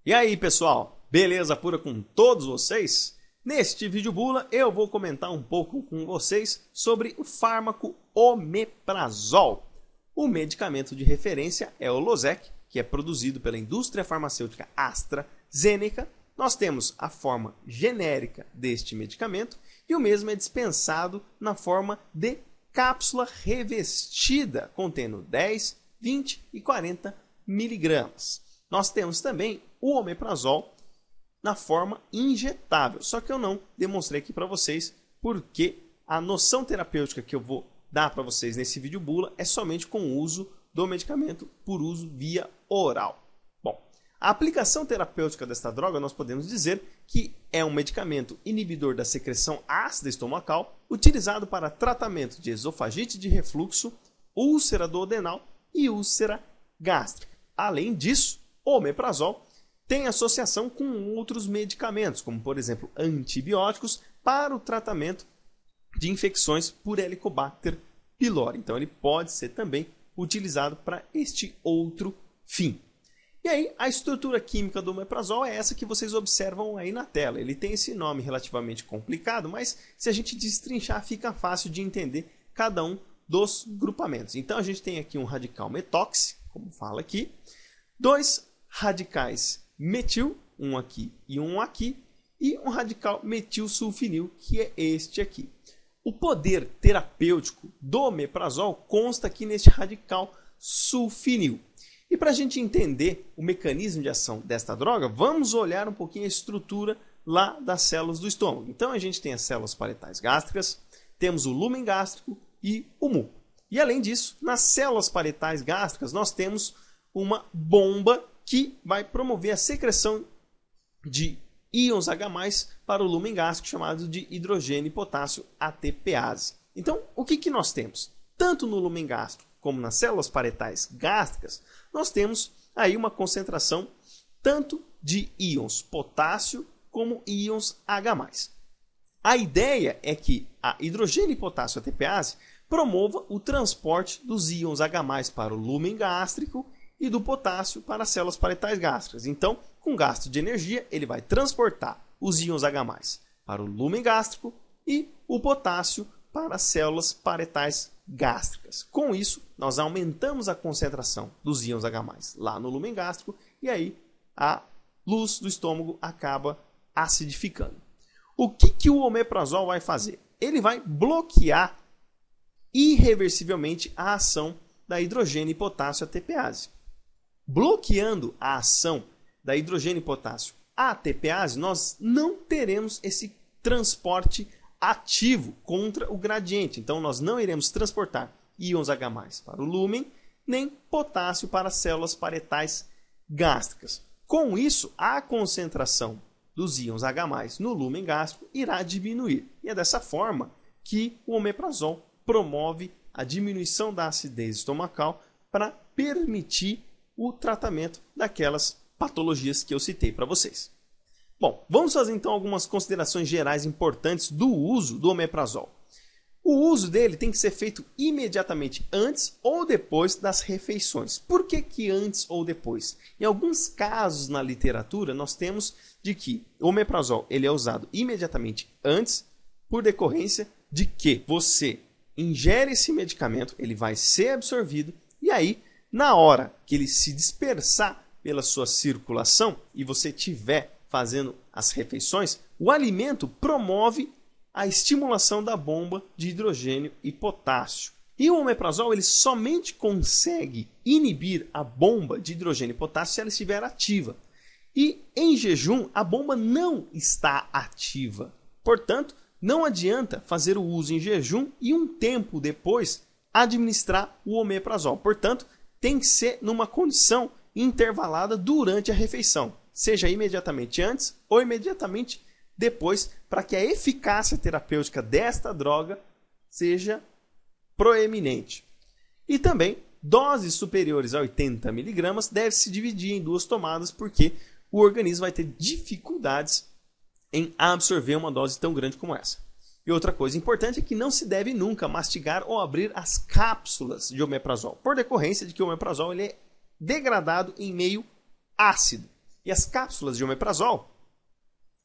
E aí, pessoal, beleza pura com todos vocês? Neste vídeo bula eu vou comentar um pouco com vocês sobre o fármaco omeprazol. O medicamento de referência é o Losec, que é produzido pela indústria farmacêutica AstraZeneca. Nós temos a forma genérica deste medicamento e o mesmo é dispensado na forma de cápsula revestida, contendo 10, 20 e 40 miligramas. Nós temos também o omeprazol na forma injetável, só que eu não demonstrei aqui para vocês porque a noção terapêutica que eu vou dar para vocês nesse vídeo bula é somente com o uso do medicamento por uso via oral. Bom, a aplicação terapêutica desta droga nós podemos dizer que é um medicamento inibidor da secreção ácida estomacal utilizado para tratamento de esofagite de refluxo, úlcera duodenal e úlcera gástrica. Além disso, o omeprazol tem associação com outros medicamentos, como por exemplo antibióticos, para o tratamento de infecções por Helicobacter pylori. Então ele pode ser também utilizado para este outro fim. E aí a estrutura química do omeprazol é essa que vocês observam aí na tela. Ele tem esse nome relativamente complicado, mas se a gente destrinchar fica fácil de entender cada um dos grupamentos. Então a gente tem aqui um radical metox, como fala aqui, dois radicais metil, um aqui e um aqui, e um radical metilsulfinil, que é este aqui. O poder terapêutico do omeprazol consta aqui neste radical sulfinil. E para a gente entender o mecanismo de ação desta droga, vamos olhar um pouquinho a estrutura lá das células do estômago. Então a gente tem as células paletais gástricas, temos o lúmen gástrico e o muco. E além disso, nas células paletais gástricas nós temos uma bomba que vai promover a secreção de íons H+, para o lúmen gástrico, chamado de hidrogênio e potássio ATPase. Então, o que nós temos? Tanto no lúmen gástrico como nas células paletais gástricas, nós temos aí uma concentração tanto de íons potássio como íons H+. A ideia é que a hidrogênio e potássio ATPase promova o transporte dos íons H+ para o lúmen gástrico e do potássio para as células paletais gástricas. Então, com gasto de energia, ele vai transportar os íons H+ para o lúmen gástrico e o potássio para as células paletais gástricas. Com isso, nós aumentamos a concentração dos íons H+ lá no lúmen gástrico e aí a luz do estômago acaba acidificando. O que o omeprazol vai fazer? Ele vai bloquear irreversivelmente a ação da hidrogênio e potássio ATPase. Bloqueando a ação da hidrogênio e potássio ATPase, nós não teremos esse transporte ativo contra o gradiente. Então, nós não iremos transportar íons H+ para o lúmen, nem potássio para as células paletais gástricas. Com isso, a concentração dos íons H+ no lúmen gástrico irá diminuir. E é dessa forma que o omeprazol promove a diminuição da acidez estomacal para permitir o tratamento daquelas patologias que eu citei para vocês. Bom, vamos fazer então algumas considerações gerais importantes do uso do omeprazol. O uso dele tem que ser feito imediatamente antes ou depois das refeições. Por que antes ou depois? Em alguns casos na literatura nós temos de que o omeprazol ele é usado imediatamente antes por decorrência de que você ingere esse medicamento, ele vai ser absorvido e aí na hora que ele se dispersar pela sua circulação e você estiver fazendo as refeições, o alimento promove a estimulação da bomba de hidrogênio e potássio. E o omeprazol ele somente consegue inibir a bomba de hidrogênio e potássio se ela estiver ativa. E em jejum a bomba não está ativa. Portanto, não adianta fazer o uso em jejum e um tempo depois administrar o omeprazol. Portanto, tem que ser numa condição intervalada durante a refeição, seja imediatamente antes ou imediatamente depois, para que a eficácia terapêutica desta droga seja proeminente. E também, doses superiores a 80 mg devem se dividir em duas tomadas, porque o organismo vai ter dificuldades em absorver uma dose tão grande como essa. E outra coisa importante é que não se deve nunca mastigar ou abrir as cápsulas de omeprazol, por decorrência de que o omeprazol ele é degradado em meio ácido. E as cápsulas de omeprazol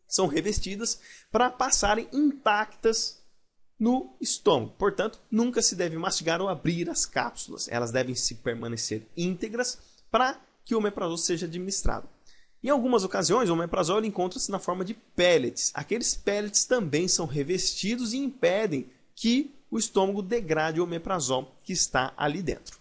são revestidas para passarem intactas no estômago. Portanto, nunca se deve mastigar ou abrir as cápsulas. Elas devem se permanecer íntegras para que o omeprazol seja administrado. Em algumas ocasiões, o omeprazol encontra-se na forma de pellets. Aqueles pellets também são revestidos e impedem que o estômago degrade o omeprazol que está ali dentro.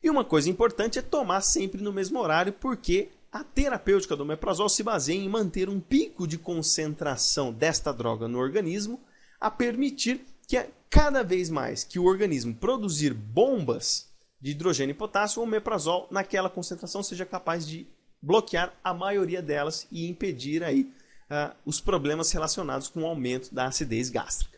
E uma coisa importante é tomar sempre no mesmo horário, porque a terapêutica do omeprazol se baseia em manter um pico de concentração desta droga no organismo, a permitir que cada vez mais que o organismo produzir bombas de hidrogênio e potássio, o omeprazol naquela concentração seja capaz de bloquear a maioria delas e impedir aí os problemas relacionados com o aumento da acidez gástrica.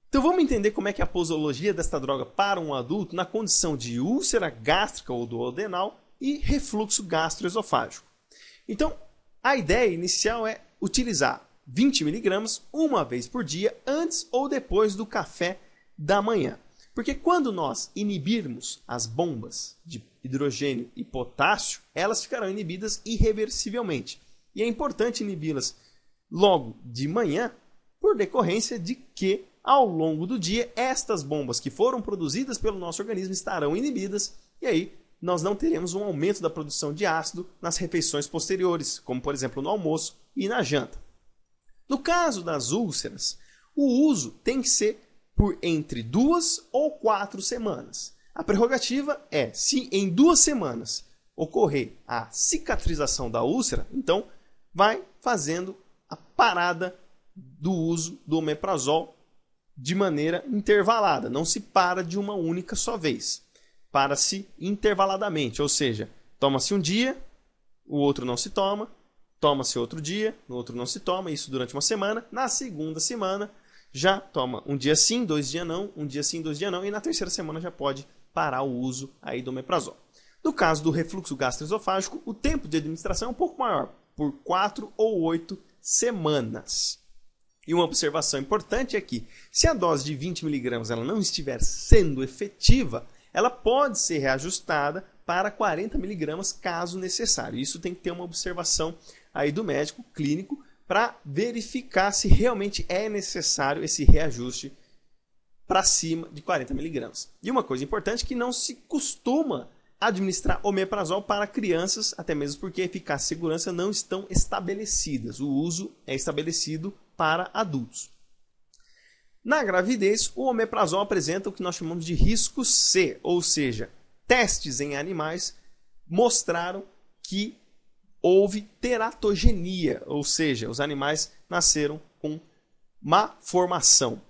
Então vamos entender como é que é a posologia desta droga para um adulto na condição de úlcera gástrica ou duodenal e refluxo gastroesofágico. Então a ideia inicial é utilizar 20 mg uma vez por dia antes ou depois do café da manhã. Porque quando nós inibirmos as bombas de hidrogênio e potássio, elas ficarão inibidas irreversivelmente. E é importante inibi-las logo de manhã, por decorrência de que, ao longo do dia, estas bombas que foram produzidas pelo nosso organismo estarão inibidas, e aí nós não teremos um aumento da produção de ácido nas refeições posteriores, como por exemplo no almoço e na janta. No caso das úlceras, o uso tem que ser por entre 2 ou 4 semanas. A prerrogativa é, se em 2 semanas ocorrer a cicatrização da úlcera, então vai fazendo a parada do uso do omeprazol de maneira intervalada. Não se para de uma única só vez. Para-se intervaladamente, ou seja, toma-se um dia, o outro não se toma, toma-se outro dia, no outro não se toma, isso durante uma semana. Na segunda semana, já toma um dia sim, 2 dias não, um dia sim, 2 dias não, e na terceira semana já pode parar o uso aí do omeprazol. No caso do refluxo gastroesofágico, o tempo de administração é um pouco maior, por 4 ou 8 semanas. E uma observação importante é que, se a dose de 20 mg ela não estiver sendo efetiva, ela pode ser reajustada para 40 mg caso necessário. Isso tem que ter uma observação aí do médico clínico para verificar se realmente é necessário esse reajuste para cima de 40 mg. E uma coisa importante é que não se costuma administrar omeprazol para crianças, até mesmo porque a eficácia e segurança não estão estabelecidas. O uso é estabelecido para adultos. Na gravidez, o omeprazol apresenta o que nós chamamos de risco C, ou seja, testes em animais mostraram que houve teratogenia, ou seja, os animais nasceram com má formação.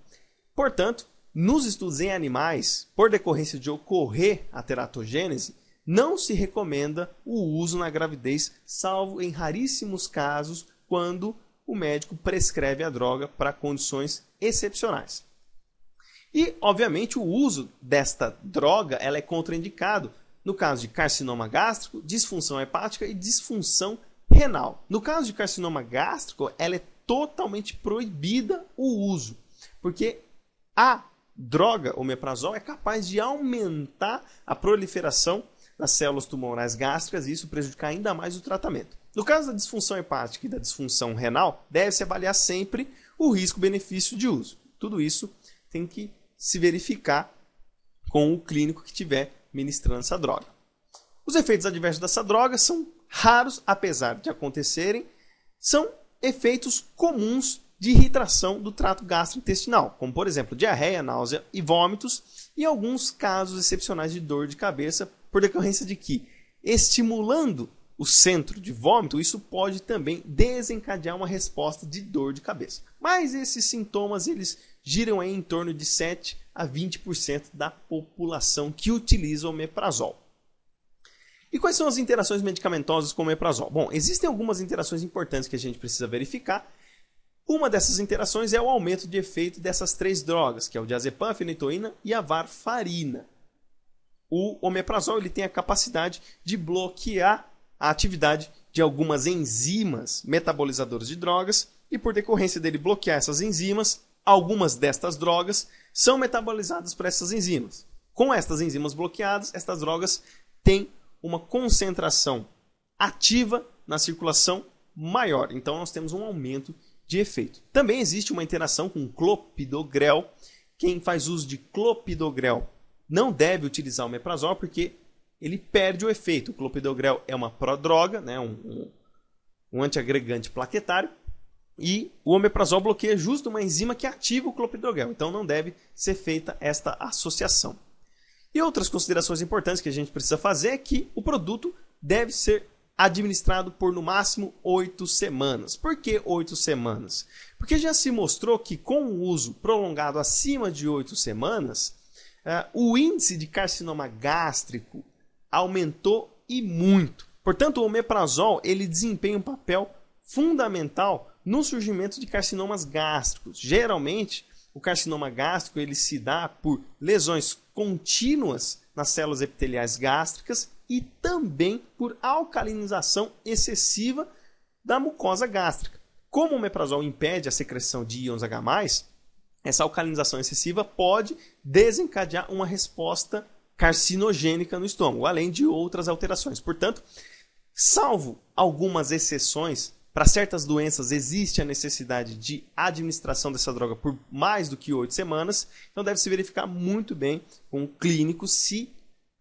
Portanto, nos estudos em animais, por decorrência de ocorrer a teratogênese, não se recomenda o uso na gravidez, salvo em raríssimos casos, quando o médico prescreve a droga para condições excepcionais. E, obviamente, o uso desta droga ela é contraindicado no caso de carcinoma gástrico, disfunção hepática e disfunção renal. No caso de carcinoma gástrico, ela é totalmente proibida o uso, porque a droga omeprazol é capaz de aumentar a proliferação das células tumorais gástricas e isso prejudicar ainda mais o tratamento. No caso da disfunção hepática e da disfunção renal, deve-se avaliar sempre o risco-benefício de uso. Tudo isso tem que se verificar com o clínico que estiver ministrando essa droga. Os efeitos adversos dessa droga são raros, apesar de acontecerem, são efeitos comuns de irritação do trato gastrointestinal, como por exemplo diarreia, náusea e vômitos, e alguns casos excepcionais de dor de cabeça, por decorrência de que, estimulando o centro de vômito, isso pode também desencadear uma resposta de dor de cabeça. Mas esses sintomas eles giram em torno de 7 a 20% da população que utiliza o omeprazol. E quais são as interações medicamentosas com o omeprazol? Bom, existem algumas interações importantes que a gente precisa verificar. Uma dessas interações é o aumento de efeito dessas 3 drogas, que é o diazepam, a fenitoína e a varfarina. O omeprazol ele tem a capacidade de bloquear a atividade de algumas enzimas metabolizadoras de drogas e, por decorrência dele bloquear essas enzimas, algumas destas drogas são metabolizadas por essas enzimas. Com estas enzimas bloqueadas, estas drogas têm uma concentração ativa na circulação maior. Então nós temos um aumento de efeito. Também existe uma interação com clopidogrel. Quem faz uso de clopidogrel não deve utilizar o omeprazol porque ele perde o efeito. O clopidogrel é uma prodroga, né, um antiagregante plaquetário, e o omeprazol bloqueia justo uma enzima que ativa o clopidogrel. Então não deve ser feita esta associação. E outras considerações importantes que a gente precisa fazer é que o produto deve ser administrado por no máximo 8 semanas. Por que 8 semanas? Porque já se mostrou que com o uso prolongado acima de 8 semanas, o índice de carcinoma gástrico aumentou e muito. Portanto, o omeprazol ele desempenha um papel fundamental no surgimento de carcinomas gástricos. Geralmente, o carcinoma gástrico ele se dá por lesões contínuas nas células epiteliais gástricas e também por alcalinização excessiva da mucosa gástrica. Como o omeprazol impede a secreção de íons H+, essa alcalinização excessiva pode desencadear uma resposta carcinogênica no estômago, além de outras alterações. Portanto, salvo algumas exceções, para certas doenças existe a necessidade de administração dessa droga por mais do que 8 semanas, então deve-se verificar muito bem com o clínico se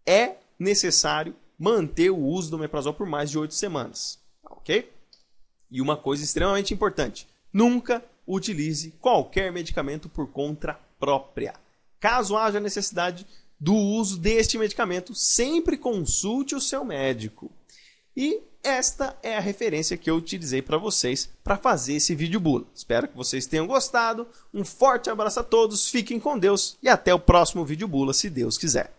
é necessário manter o uso do omeprazol por mais de 8 semanas. Ok? E uma coisa extremamente importante, nunca utilize qualquer medicamento por conta própria. Caso haja necessidade do uso deste medicamento, sempre consulte o seu médico. E esta é a referência que eu utilizei para vocês para fazer esse vídeo bula. Espero que vocês tenham gostado. Um forte abraço a todos, fiquem com Deus e até o próximo vídeo bula, se Deus quiser.